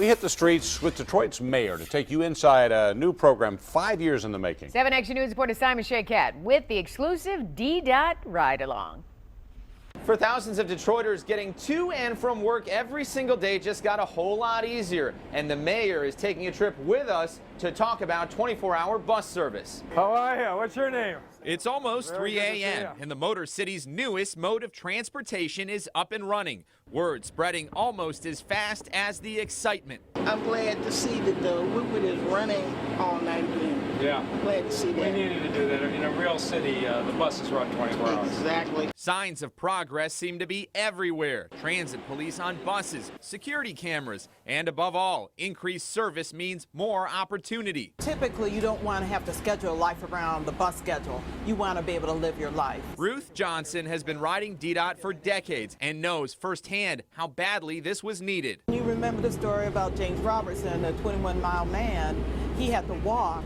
We hit the streets with Detroit's mayor to take you inside a new program 5 years in the making. 7 Action News reporter Simon Shaykat with the exclusive D-Dot ride-along. For thousands of Detroiters, getting to and from work every single day just got a whole lot easier. And the mayor is taking a trip with us to talk about 24-hour bus service. How are you? What's your name? It's almost 3 a.m. and the Motor City's newest mode of transportation is up and running. Word spreading almost as fast as the excitement. I'm glad to see that the Woodward is running all night again. Yeah. Glad to see that. We needed to do that. In a real city, the buses run 24 hours. Exactly. Signs of progress seem to be everywhere. Transit police on buses, security cameras, and above all, increased service means more opportunity. Typically, you don't want to have to schedule life around the bus schedule. You want to be able to live your life. Ruth Johnson has been riding D-Dot for decades and knows firsthand how badly this was needed. You remember the story about James Robertson, the 21-mile man. He had to walk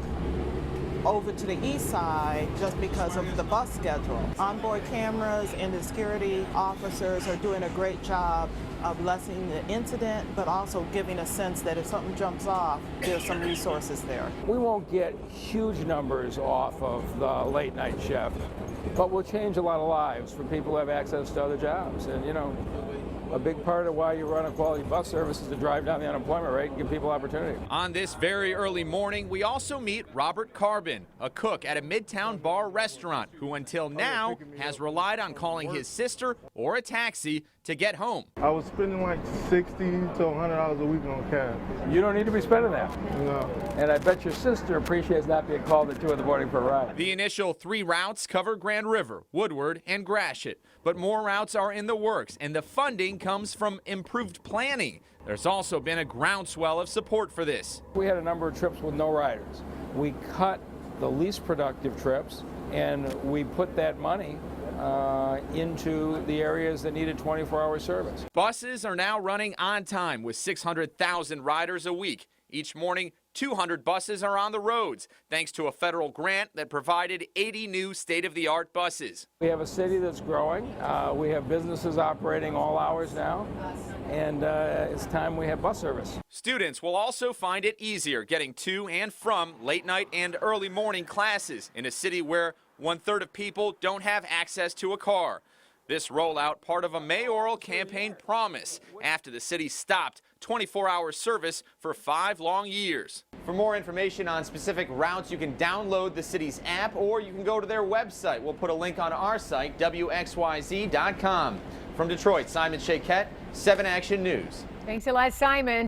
over to the east side just because of the bus schedule. Onboard cameras and the security officers are doing a great job of lessening the incident, but also giving a sense that if something jumps off, there's some resources there. We won't get huge numbers off of the late night shift, but we'll change a lot of lives for people who have access to other jobs. And you know, a big part of why you run a quality bus service is to drive down the unemployment rate and give people opportunity. On this very early morning, we also meet Robert Carbon, a cook at a Midtown bar restaurant who until now has relied on calling his sister or a taxi to get home. I was spending like $60 to $100 a week on cab. You don't need to be spending that. No. And I bet your sister appreciates not being called at 2 in the morning for a ride. The initial 3 routes cover Grand River, Woodward, and Gratiot, but more routes are in the works, and the funding comes from improved planning. There's also been a groundswell of support for this. We had a number of trips with no riders. We cut the least productive trips, and we put that money into the areas that needed 24-hour service. Buses are now running on time with 600,000 riders a week. Each morning, 200 buses are on the roads, thanks to a federal grant that provided 80 new state-of-the-art buses. We have a city that's growing. We have businesses operating all hours now, and it's time we have bus service. Students will also find it easier getting to and from late-night and early morning classes in a city where 1/3 of people don't have access to a car. This rollout part of a mayoral campaign promise after the city stopped 24-hour service for 5 long years. For more information on specific routes, you can download the city's app or you can go to their website. We'll put a link on our site, WXYZ.com. From Detroit, Simon Shaykat, 7 Action News. Thanks a lot, Simon.